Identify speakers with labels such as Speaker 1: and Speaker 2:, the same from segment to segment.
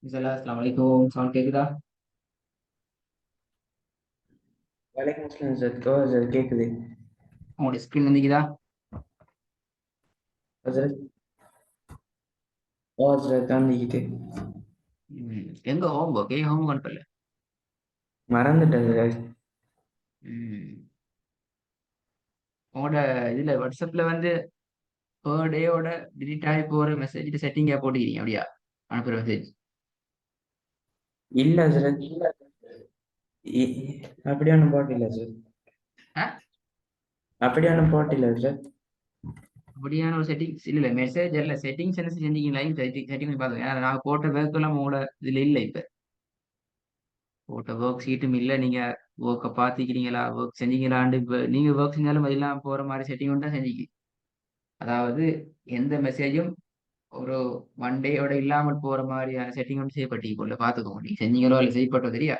Speaker 1: Assalamualaikum, salam கேக்குதா?
Speaker 2: வலைக்கம் அஸ்லாம் ஹசரத். ஓ ஹசரத், கேக்குது.
Speaker 1: உங்களோட ஸ்கிரீன் வந்துக்குதா?
Speaker 2: ஹசரத். ஓ ஹசரத், வந்துக்கிட்டு
Speaker 1: எங்க ஹோம் ஒர்க் ஹோம் ஒர்க் அனுப்பல.
Speaker 2: மறந்துட்டேன் ஹசரத்.
Speaker 1: ம், உங்களோட இதுல வாட்ஸ்அப்ல வந்து per டேயோட டிலீட் ஆகி போற மெசேஜ் செட்டிங்கா போட்டுக்கிறீங்க அப்படியா? அனுப்புற மெசேஜ்.
Speaker 2: இல்ல ஹசரத். அப்படி ஒன்றும் போட்டில்ல ஹசரத்.
Speaker 1: ஆ,
Speaker 2: அப்படி ஒன்றும் போட்டில்ல ஹசரத்.
Speaker 1: அப்படியான ஒரு செட்டிங்ஸ் இல்ல மெசேஜ் இல்ல செட்டிங்ஸ் என்ன செஞ்சீங்களா? செட்டிங் பாருங்க. ஏன்னா நாங்க போட்ட ஒர்க் எல்லாம் உங்களோட இதுல இல்ல. இப்ப போட்ட ஒர்க் ஷீட்டும் இல்ல. நீங்க ஒர்க்கை பாத்துக்கிறீங்களா, ஒர்க் செஞ்சீங்களான்னு இப்ப நீங்க ஒர்க் செஞ்சாலும் அதெல்லாம் போற மாதிரி செட்டிங் தான் செஞ்சீங்க. அதாவது எந்த மெசேஜும் ஒரு ஒன் டேயோட இல்லாமல் போற மாதிரியான செட்டிங் வந்து செய்யப்பட்டீங்க பாத்துக்கோங்க. நீங்க செஞ்சீங்களோ இல்ல செய்யப்பட்டோ தெரியா.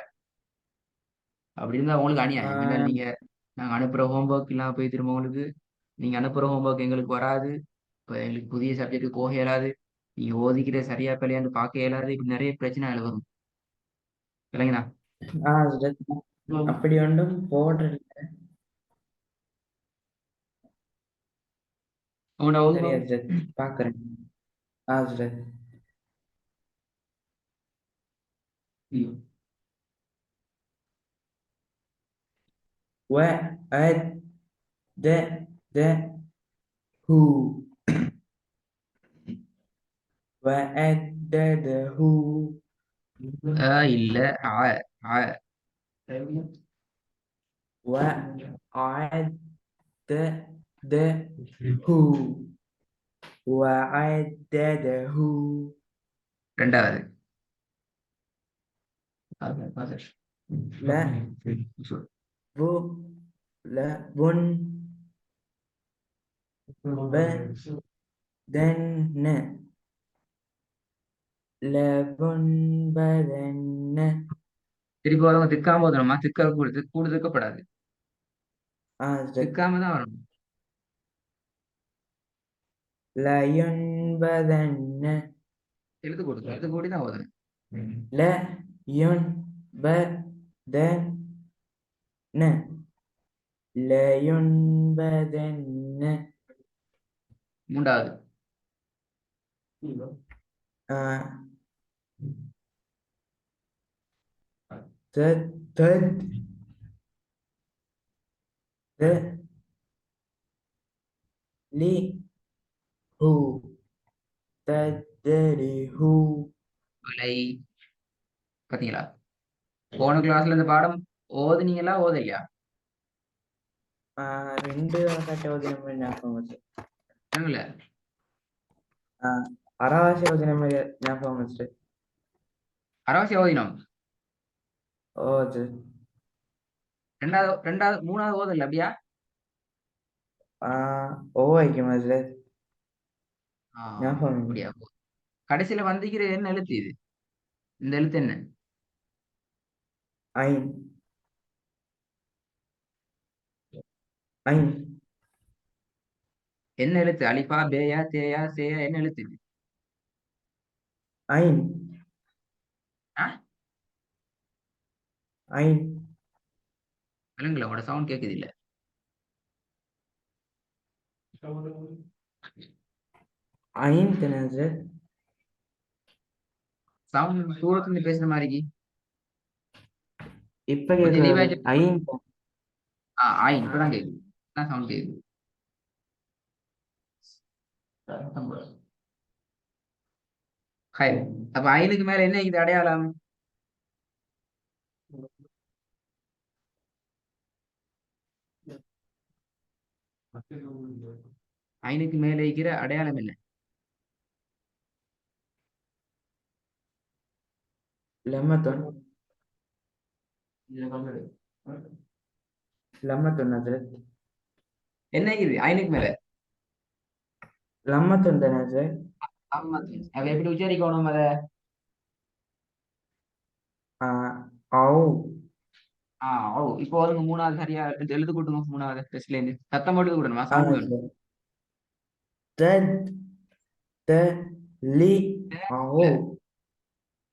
Speaker 1: அப்படி இருந்தா உங்களுக்கு அநியாயம். என்னன்னா
Speaker 2: ஆஹ்
Speaker 1: நீங்க நாங்க அனுப்புற ஹோம்ஒர்க் இல்லாம போய் திரும்ப உங்களுக்கு நீங்க அனுப்புற ஹோம்ஒர்க் எங்களுக்கு வராது. இப்ப எங்களுக்கு புதிய சப்ஜெக்ட் போக இயலாது. நீங்க ஓதிக்கிற சரியா பிள்ளையாண்டு பார்க்க இயலாது. இப்படி நிறைய பிரச்சனை அதுல வரும். இல்லைங்களா?
Speaker 2: ஹசரத், அப்படி ஒன்றும் போடுறது.
Speaker 1: உங்களோட
Speaker 2: சரி
Speaker 1: ஹோம்ஒர்க்
Speaker 2: ஹசரத், பார்க்குறேன். ஹசரத். وأدده وأدده
Speaker 1: இல்ல ஆ ஆ
Speaker 2: وأعدده وعدده.
Speaker 1: ரெண்டாவது
Speaker 2: لا بو لا بن بدن لبن بدن.
Speaker 1: திருப்பி வரவங்க திக்காம போதணுமா? திக்க கூடு திக்கப்படாது.
Speaker 2: أزد
Speaker 1: திக்காம தான் வரணும்.
Speaker 2: لا ينبذن.
Speaker 1: எழுத்து கூடி தான் ஓதணும்.
Speaker 2: لا ينبذن. لا ينبذن.
Speaker 1: மூன்றாவது
Speaker 2: آه، تد لي هو تدري هو.
Speaker 1: விலை. பாத்தீங்களா? போன கிளாஸ்ல இந்த பாடம் ஓதுனீங்களா ஓதலையா?
Speaker 2: ரெண்டு கட்ட ஓதின ஞாபகம் வச்சு.
Speaker 1: இல்ல
Speaker 2: அறவாசி ஓதின மாதிரி ஞாபகம் வச்சு.
Speaker 1: அரவாசி ஓதினோம்.
Speaker 2: ஓ அது.
Speaker 1: மூணாவது ஓதல அப்படியா?
Speaker 2: ஓ வைக்கும் அதுல ஞாபகம் இல்லை.
Speaker 1: அப்படியா? கடைசியில வந்திக்கிற என்ன எழுத்து இது? இந்த எழுத்து என்ன?
Speaker 2: ஐன். ஐன்.
Speaker 1: என்ன எழுத்து? அலிஃபா பேயா தேயா சேயா என்ன எழுத்து இது?
Speaker 2: ஐன்.
Speaker 1: ஆ,
Speaker 2: ஐன்.
Speaker 1: விலங்குல உங்களோட சவுண்ட் கேக்குது இல்ல.
Speaker 2: ஐன் தெரியாது.
Speaker 1: சவுண்ட் தூரத்துல இருந்து பேசுற மாதிரி.
Speaker 2: இப்ப
Speaker 1: கொஞ்சம்
Speaker 2: கேக்குது.
Speaker 1: தெளிவாயிட்டு.
Speaker 2: ஐன்.
Speaker 1: ஆயின் இப்பதான் கேக்குது. சவுண்ட் கேக்குது. ஹாய். அப்ப ஐனுக்கு மேல என்ன இது அடையாளம்? ஐனுக்கு மேல இருக்கிற அடையாளம் என்ன?
Speaker 2: லம்மத்தொன். லம்மத்தொன் அது.
Speaker 1: என்ன இது ஐனுக்கு மேல?
Speaker 2: லம்மத்தொன் தானே அது.
Speaker 1: ஆமா. அவ எப்படி உச்சரிக்கணும் அத?
Speaker 2: ஔ.
Speaker 1: ஓ இப்போ வருங்க மூணாவது சரியா எழுது கூட்டுங்க. மூணாவது டெஸ்ட்ல இருந்து சத்தம் போட்டு கூட்டணுமா? சவுண்ட் வேணும்.
Speaker 2: அது. தத் த லி ஔ.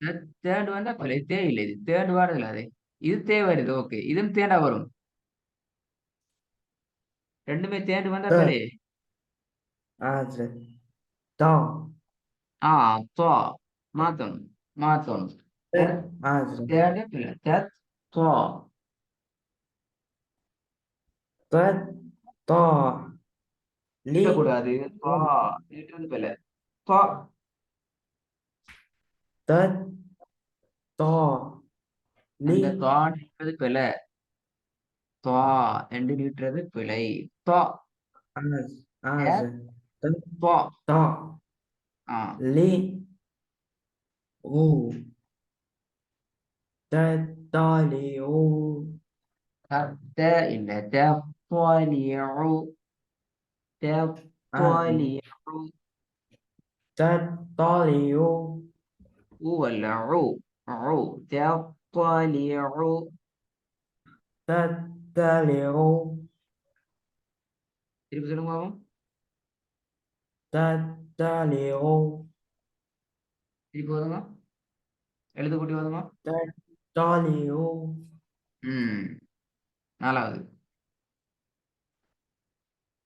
Speaker 1: இல்ல தேர்ட் வந்தா பிள்ளை தே இல்லை இது தேர்ட் வாரதுல அது இது தே வருது ஓகே இதுவும் தேடா வரும் ரெண்டுமே தேர்ட் வந்தா
Speaker 2: த
Speaker 1: பிள்ளை
Speaker 2: அது தா
Speaker 1: ஆ தோ மாத்தணும் மாத்தணும்
Speaker 2: த அது
Speaker 1: தேர்ட் பிள்ளை தேர்ட் தோ
Speaker 2: த தா லி
Speaker 1: நீட்டக்கூடாது தோ
Speaker 2: உன்
Speaker 1: நீட்டுறது பிள்ளை தோ
Speaker 2: த தா லி
Speaker 1: அந்த தோ நீட்டுறது பிள்ளை தோ ரெண்டு நீட்டுறது பிழை தோ
Speaker 2: அது அது
Speaker 1: தேர்ட்
Speaker 2: த
Speaker 1: தோ
Speaker 2: தா
Speaker 1: ஆ
Speaker 2: லி ஊ த தா லி ஊ
Speaker 1: தே இல்லை தே طالع
Speaker 2: அது
Speaker 1: تطلع
Speaker 2: த தா லி ஊ
Speaker 1: ولا عو تطلع
Speaker 2: த த லி ஊ
Speaker 1: திருப்பி சொல்லுங்க பாப்போம்.
Speaker 2: த த லி ஊ
Speaker 1: திருப்பி வருங்க எழுத்து கூட்டி வருங்க
Speaker 2: த தா லி ஊ
Speaker 1: ம் நாலாவது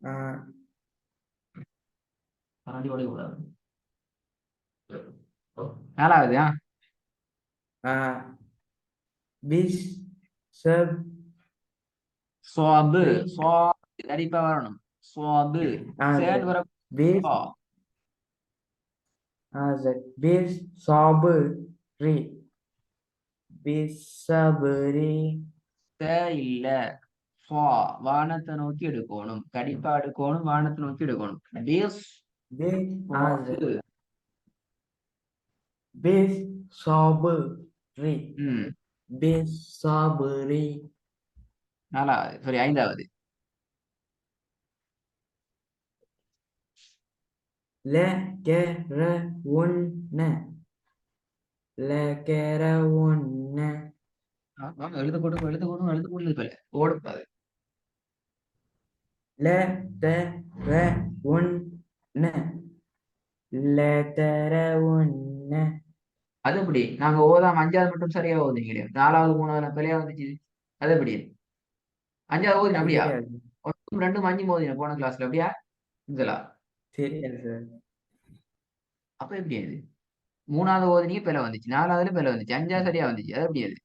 Speaker 2: ஆ
Speaker 1: கரண்டி உடைய கூடாது நாலாவது
Speaker 2: ஆ பிஸ் சப்
Speaker 1: சுவாபு
Speaker 2: ரி
Speaker 1: சுவா அடிப்பா வரணும் சுவாபு
Speaker 2: அது
Speaker 1: சேன் வர
Speaker 2: பிஸ்
Speaker 1: சுவா.
Speaker 2: அது பிஸ் சாபு ரி பிஸ் சபரி
Speaker 1: தே இல்ல சுவா வானத்தை நோக்கி எடுக்கணும் கடிப்பா எடுக்கணும் வானத்தை நோக்கி எடுக்கணும் பேஸ்
Speaker 2: பிஸ் அது
Speaker 1: சுவாபு.
Speaker 2: பிஸ் சாபு ரி
Speaker 1: ம்
Speaker 2: பிஸ் சாபரி
Speaker 1: நாலாவது சாரி ஐந்தாவது
Speaker 2: ல கே ர ஒன்ன ல கே ர ஒன்ன
Speaker 1: எழுத கொடுக்கும் எழுத கொடுக்கும் எழுத கொடுக்குது போல ஓடக்கூடாது
Speaker 2: ல த ர ஒன்ன ல த ர ஒன்ன
Speaker 1: அது எப்படி நாங்க ஓதாம அஞ்சாவது மட்டும் சரியா ஓதுனீங்களே நாலாவது மூணாவது பிள்ளையா வந்துச்சு அது எப்படி அஞ்சாவது ஓதுன
Speaker 2: அது
Speaker 1: அப்படியா
Speaker 2: தெரியாது
Speaker 1: ஒன்றும் ரெண்டும் அஞ்சு ஓதுன போன கிளாஸ்ல அப்படியா இதெல்லாம்
Speaker 2: தெரியாது சார்
Speaker 1: அப்ப எப்படி அது மூணாவது ஓதுனீங்க பிள்ளை வந்துச்சு நாலாவதுல பிள்ளை வந்துச்சு அஞ்சாவது சரியா வந்துச்சு அது எப்படி அது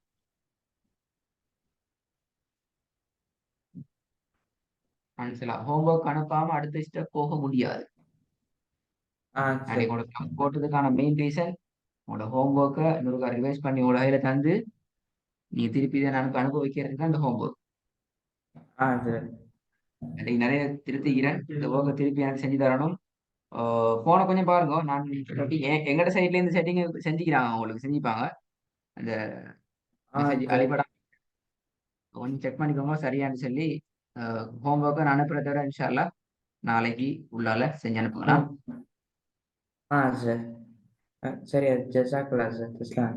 Speaker 1: மனசிலா ஹோம்ஒர்க் அனுப்பாம அடுத்த ஸ்டெப் போக முடியாது
Speaker 2: ஆ
Speaker 1: நான்
Speaker 2: சார்
Speaker 1: உங்களோட போட்டதுக்கான மெயின் ரீசன் உங்களோட ஹோம்ஒர்க்கை இன்னொரு ரிவைஸ் பண்ணி உங்களோட கையில தந்து நீ திருப்பி இதை எனக்கு அனுப்ப வைக்கிறது தான் இந்த ஹோம்ஒர்க்
Speaker 2: ஆ சார்
Speaker 1: இன்னைக்கு நிறைய திருத்திக்கிறேன் இந்த ஒர்க்கை திருப்பி எனக்கு செஞ்சு தரணும் போன கொஞ்சம் பாருங்க நான் எங்கட சைட்ல இருந்து செட்டிங் செஞ்சுக்கிறாங்க உங்களுக்கு செஞ்சுப்பாங்க அந்த
Speaker 2: ஆ
Speaker 1: மெசேஜ்
Speaker 2: சார்
Speaker 1: அழிபடா கொஞ்சம் செக் பண்ணிக்கோங்க சரியான்னு சொல்லி ஹோம்ஒர்க்கை நான் அனுப்புறத விட இன்ஷால்லா நாளைக்கு உள்ளால செஞ்சு அனுப்புங்கண்ணா
Speaker 2: ஆ சார் சரி ஜசாக்கலா சார் இஸ்லாம்